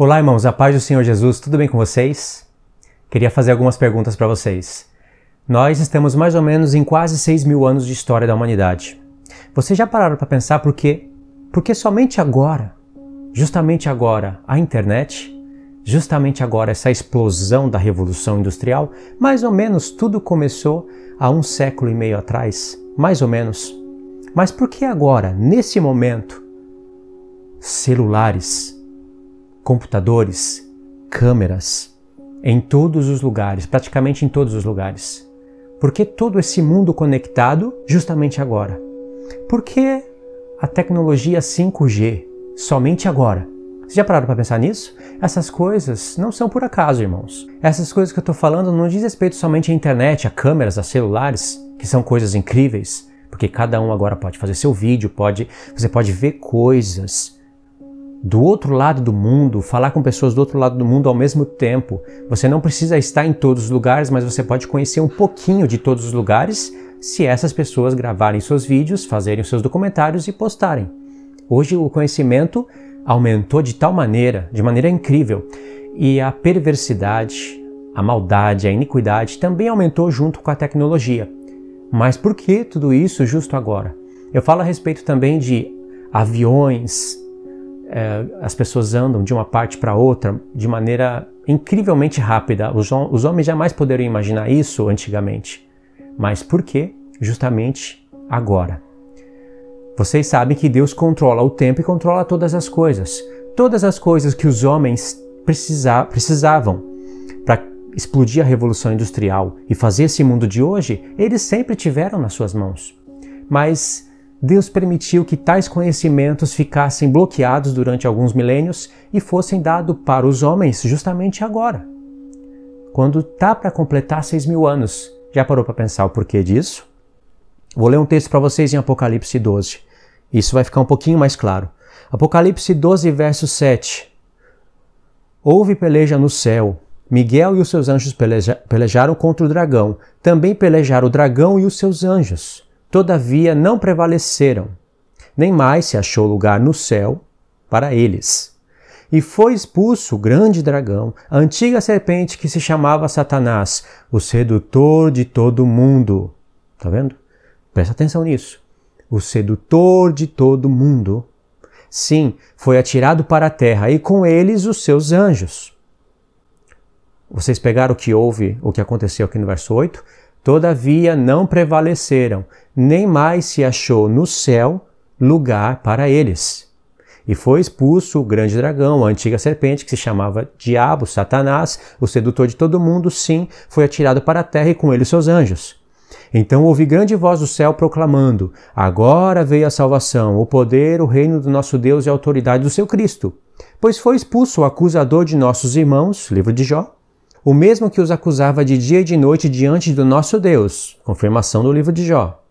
Olá, irmãos, a paz do Senhor Jesus, tudo bem com vocês? Queria fazer algumas perguntas para vocês. Nós estamos mais ou menos em quase 6.000 anos de história da humanidade. Vocês já pararam para pensar por quê? Porque somente agora, justamente agora, a internet, justamente agora essa explosão da Revolução Industrial, mais ou menos tudo começou há 1,5 séculos atrás, mais ou menos. Mas por que agora, nesse momento, celulares, computadores, câmeras, em todos os lugares, praticamente em todos os lugares? Por que todo esse mundo conectado justamente agora? Por que a tecnologia 5G somente agora? Vocês já pararam para pensar nisso? Essas coisas não são por acaso, irmãos. Essas coisas que eu estou falando não diz respeito somente à internet, a câmeras, a celulares, que são coisas incríveis, porque cada um agora pode fazer seu vídeo, você pode ver coisas do outro lado do mundo, falar com pessoas do outro lado do mundo ao mesmo tempo. Você não precisa estar em todos os lugares, mas você pode conhecer um pouquinho de todos os lugares se essas pessoas gravarem seus vídeos, fazerem os seus documentários e postarem. Hoje o conhecimento aumentou de maneira incrível, e a perversidade, a maldade, a iniquidade também aumentou junto com a tecnologia. Mas por que tudo isso justo agora? Eu falo a respeito também de aviões. As pessoas andam de uma parte para outra de maneira incrivelmente rápida. Os homens jamais poderiam imaginar isso antigamente. Mas por que justamente agora? Vocês sabem que Deus controla o tempo e controla todas as coisas. Todas as coisas que os homens precisavam para explodir a Revolução Industrial e fazer esse mundo de hoje, eles sempre tiveram nas suas mãos. Mas Deus permitiu que tais conhecimentos ficassem bloqueados durante alguns milênios e fossem dados para os homens justamente agora, quando está para completar 6.000 anos. Já parou para pensar o porquê disso? Vou ler um texto para vocês em Apocalipse 12. Isso vai ficar um pouquinho mais claro. Apocalipse 12, verso 7. Houve peleja no céu. Miguel e os seus anjos pelejaram contra o dragão. Também pelejaram o dragão e os seus anjos. Todavia não prevaleceram, nem mais se achou lugar no céu para eles. E foi expulso o grande dragão, a antiga serpente que se chamava Satanás, o sedutor de todo mundo. Tá vendo? Presta atenção nisso. O sedutor de todo mundo. Sim, foi atirado para a terra, e com eles os seus anjos. Vocês pegaram o que aconteceu aqui no verso 8? Todavia não prevaleceram, nem mais se achou no céu lugar para eles. E foi expulso o grande dragão, a antiga serpente, que se chamava Diabo, Satanás, o sedutor de todo mundo, sim, foi atirado para a terra e com ele seus anjos. Então ouvi grande voz do céu proclamando: agora veio a salvação, o poder, o reino do nosso Deus e a autoridade do seu Cristo. Pois foi expulso o acusador de nossos irmãos, livro de Jó, o mesmo que os acusava de dia e de noite diante do nosso Deus. Confirmação do livro de Jó.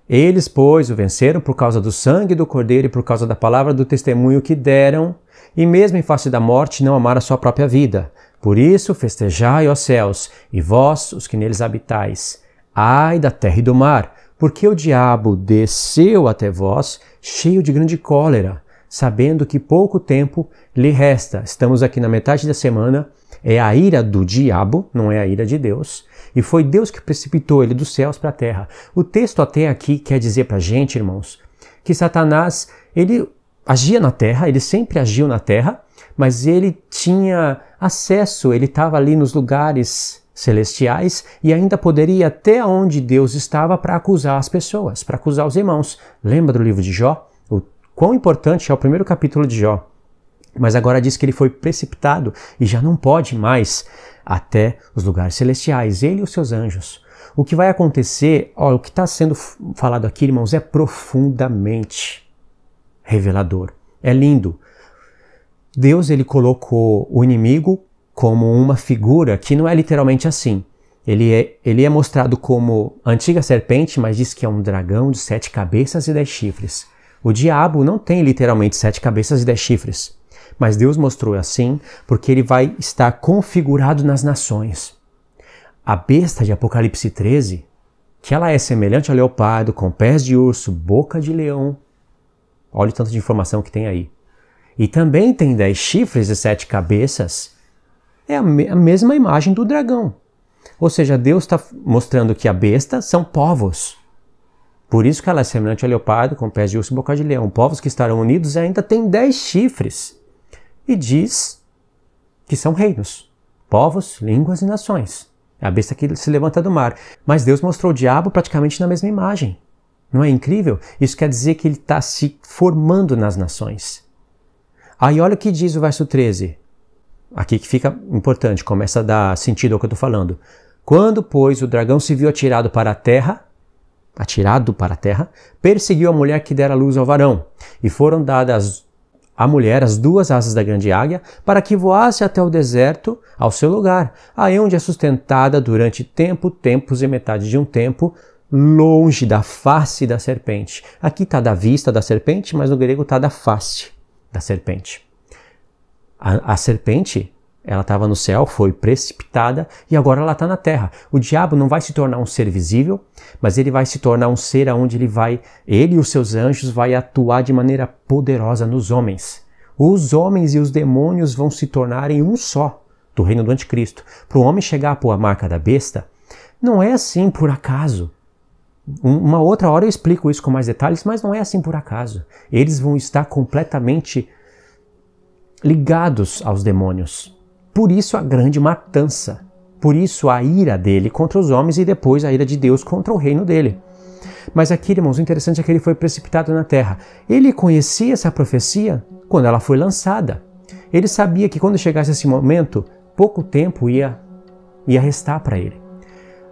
Eles, pois, o venceram por causa do sangue do Cordeiro e por causa da palavra do testemunho que deram, e mesmo em face da morte não amaram a sua própria vida. Por isso festejai, ó céus, e vós, os que neles habitais. Ai da terra e do mar, porque o diabo desceu até vós, cheio de grande cólera, sabendo que pouco tempo lhe resta. Estamos aqui na metade da semana. É a ira do diabo, não é a ira de Deus. E foi Deus que precipitou ele dos céus para a terra. O texto até aqui quer dizer para a gente, irmãos, que Satanás, ele agia na terra, ele sempre agiu na terra, mas ele tinha acesso, ele estava ali nos lugares celestiais e ainda poderia ir até onde Deus estava para acusar as pessoas, para acusar os irmãos. Lembra do livro de Jó? O quão importante é o primeiro capítulo de Jó. Mas agora diz que ele foi precipitado e já não pode mais até os lugares celestiais, ele e os seus anjos. O que vai acontecer, o que está sendo falado aqui, irmãos, é profundamente revelador. É lindo. Deus, ele colocou o inimigo como uma figura que não é literalmente assim. Ele é mostrado como a antiga serpente, mas diz que é um dragão de 7 cabeças e 10 chifres. O diabo não tem literalmente 7 cabeças e 10 chifres. Mas Deus mostrou assim porque ele vai estar configurado nas nações. A besta de Apocalipse 13, que ela é semelhante ao leopardo, com pés de urso, boca de leão. Olha o tanto de informação que tem aí. e também tem 10 chifres e 7 cabeças, é a mesma imagem do dragão. Ou seja, Deus está mostrando que a besta são povos. Por isso que ela é semelhante ao leopardo, com pés de urso e boca de leão. Povos que estarão unidos e ainda têm 10 chifres. E diz que são reinos, povos, línguas e nações. É a besta que se levanta do mar. Mas Deus mostrou o diabo praticamente na mesma imagem. Não é incrível? Isso quer dizer que ele está se formando nas nações. Aí olha o que diz o verso 13. Aqui que fica importante, começa a dar sentido ao que eu estou falando. Quando, pois, o dragão se viu atirado para a terra, perseguiu a mulher que dera luz ao varão, e foram dadas à mulher as 2 asas da grande águia, para que voasse até o deserto, ao seu lugar, aí onde é sustentada durante tempos e metade de um tempo, longe da face da serpente. Aqui está da vista da serpente, mas no grego está da face da serpente. A serpente, ela estava no céu, foi precipitada e agora ela está na terra. O diabo não vai se tornar um ser visível, mas ele vai se tornar um ser onde ele e os seus anjos vai atuar de maneira poderosa nos homens. Os homens e os demônios vão se tornarem um só do reino do anticristo. Para o homem chegar a pôr a marca da besta, não é assim por acaso. Uma outra hora eu explico isso com mais detalhes, mas não é assim por acaso. Eles vão estar completamente ligados aos demônios. Por isso a grande matança. Por isso a ira dele contra os homens e depois a ira de Deus contra o reino dele. Mas aqui, irmãos, o interessante é que ele foi precipitado na terra. Ele conhecia essa profecia quando ela foi lançada. Ele sabia que quando chegasse esse momento, pouco tempo ia restar para ele.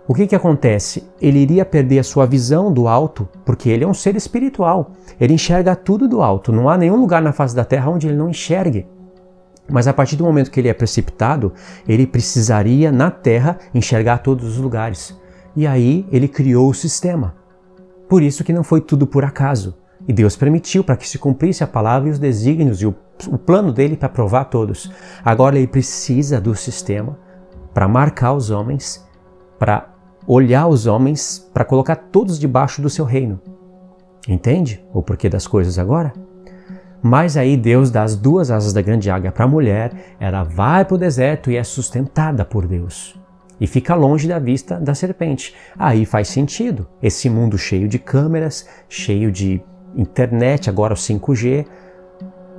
O que acontece? Ele iria perder a sua visão do alto, porque ele é um ser espiritual. Ele enxerga tudo do alto. Não há nenhum lugar na face da terra onde ele não enxergue. Mas a partir do momento que ele é precipitado, ele precisaria, na terra, enxergar todos os lugares. E aí ele criou o sistema. Por isso que não foi tudo por acaso. E Deus permitiu para que se cumprisse a palavra e os desígnios e o plano dele para provar a todos. Agora ele precisa do sistema para marcar os homens, para olhar os homens, para colocar todos debaixo do seu reino. Entende o porquê das coisas agora? Mas aí Deus dá as 2 asas da grande águia para a mulher, ela vai para o deserto e é sustentada por Deus. E fica longe da vista da serpente. Aí faz sentido. Esse mundo cheio de câmeras, cheio de internet, agora o 5G,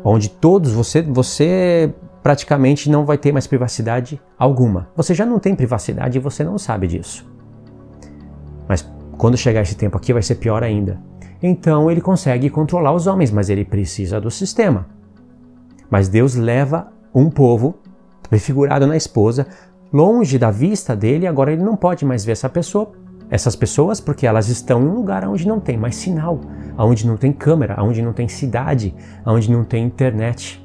onde todos, você praticamente não vai ter mais privacidade alguma. Você já não tem privacidade e você não sabe disso. Mas quando chegar esse tempo aqui vai ser pior ainda. Então ele consegue controlar os homens, mas ele precisa do sistema. Mas Deus leva um povo, prefigurado na esposa, longe da vista dele. Agora ele não pode mais ver essas pessoas, porque elas estão em um lugar onde não tem mais sinal, onde não tem câmera, onde não tem cidade, onde não tem internet.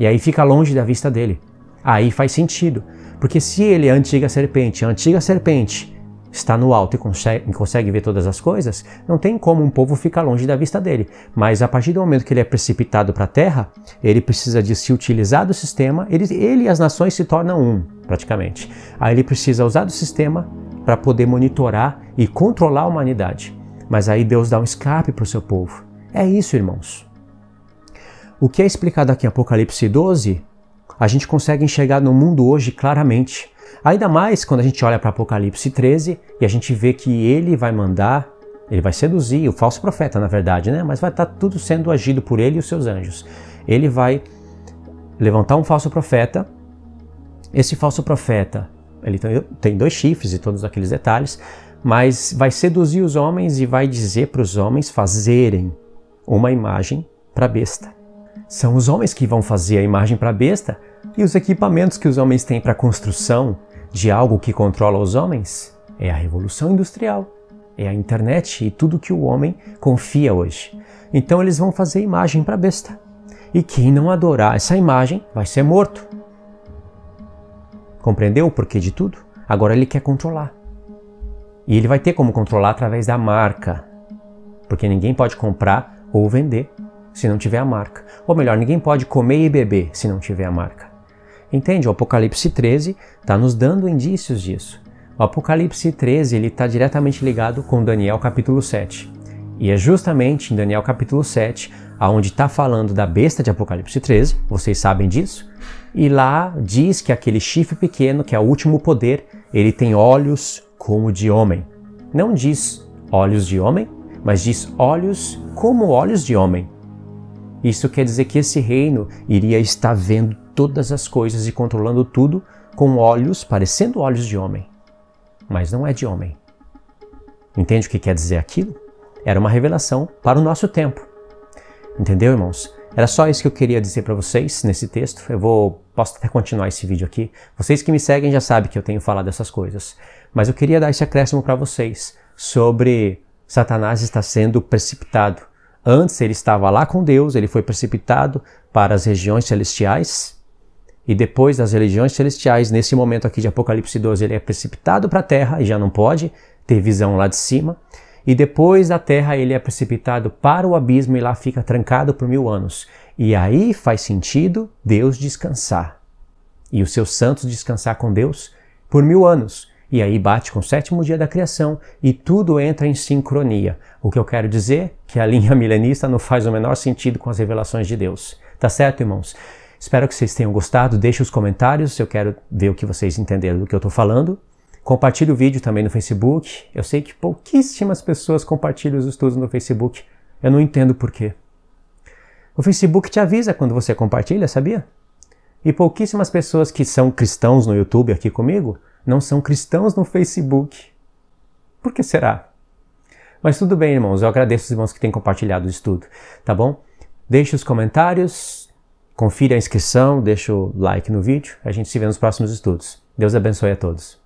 E aí fica longe da vista dele. Aí faz sentido, porque se ele é a antiga serpente está no alto e consegue ver todas as coisas, não tem como um povo ficar longe da vista dele. Mas a partir do momento que ele é precipitado para a terra, ele precisa de se utilizar do sistema, ele e as nações se tornam um, praticamente. Aí ele precisa usar do sistema para poder monitorar e controlar a humanidade. Mas aí Deus dá um escape para o seu povo. É isso, irmãos. O que é explicado aqui em Apocalipse 12, a gente consegue enxergar no mundo hoje claramente. Ainda mais quando a gente olha para Apocalipse 13 e a gente vê que ele vai seduzir o falso profeta, na verdade, né? Mas vai estar tudo sendo agido por ele e os seus anjos. Ele vai levantar um falso profeta. Esse falso profeta, ele tem 2 chifres e todos aqueles detalhes, mas vai seduzir os homens e vai dizer para os homens fazerem uma imagem para a besta. São os homens que vão fazer a imagem para a besta, e os equipamentos que os homens têm para a construção de algo que controla os homens é a revolução industrial, é a internet e tudo que o homem confia hoje. Então eles vão fazer imagem para a besta. E quem não adorar essa imagem vai ser morto. Compreendeu o porquê de tudo? Agora ele quer controlar. E ele vai ter como controlar através da marca. Porque ninguém pode comprar ou vender se não tiver a marca. Ou melhor, ninguém pode comer e beber se não tiver a marca. Entende? O Apocalipse 13 está nos dando indícios disso. O Apocalipse 13 está diretamente ligado com Daniel capítulo 7. E é justamente em Daniel capítulo 7 aonde está falando da besta de Apocalipse 13, vocês sabem disso, e lá diz que aquele chifre pequeno, que é o último poder, ele tem olhos como de homem. Não diz olhos de homem, mas diz olhos como olhos de homem. Isso quer dizer que esse reino iria estar vendo todas as coisas e controlando tudo com olhos parecendo olhos de homem, mas não é de homem. Entende o que quer dizer aquilo? Era uma revelação para o nosso tempo. Entendeu, irmãos? Era só isso que eu queria dizer para vocês nesse texto. Posso até continuar esse vídeo aqui. Vocês que me seguem já sabem que eu tenho falado dessas coisas. Mas eu queria dar esse acréscimo para vocês sobre Satanás estar sendo precipitado. Antes ele estava lá com Deus, ele foi precipitado para as regiões celestiais. E depois das regiões celestiais, nesse momento aqui de Apocalipse 12, ele é precipitado para a terra e já não pode ter visão lá de cima. E depois da terra ele é precipitado para o abismo e lá fica trancado por 1000 anos. E aí faz sentido Deus descansar. E os seus santos descansar com Deus por 1000 anos. E aí bate com o 7º dia da criação e tudo entra em sincronia. O que eu quero dizer é que a linha milenista não faz o menor sentido com as revelações de Deus. Tá certo, irmãos? Espero que vocês tenham gostado. Deixe os comentários, eu quero ver o que vocês entenderam do que eu estou falando. Compartilhe o vídeo também no Facebook. Eu sei que pouquíssimas pessoas compartilham os estudos no Facebook. Eu não entendo por quê. O Facebook te avisa quando você compartilha, sabia? E pouquíssimas pessoas que são cristãos no YouTube aqui comigo não são cristãos no Facebook. Por que será? Mas tudo bem, irmãos. Eu agradeço os irmãos que têm compartilhado o estudo, tá bom? Deixe os comentários, confira a inscrição, deixa o like no vídeo. A gente se vê nos próximos estudos. Deus abençoe a todos.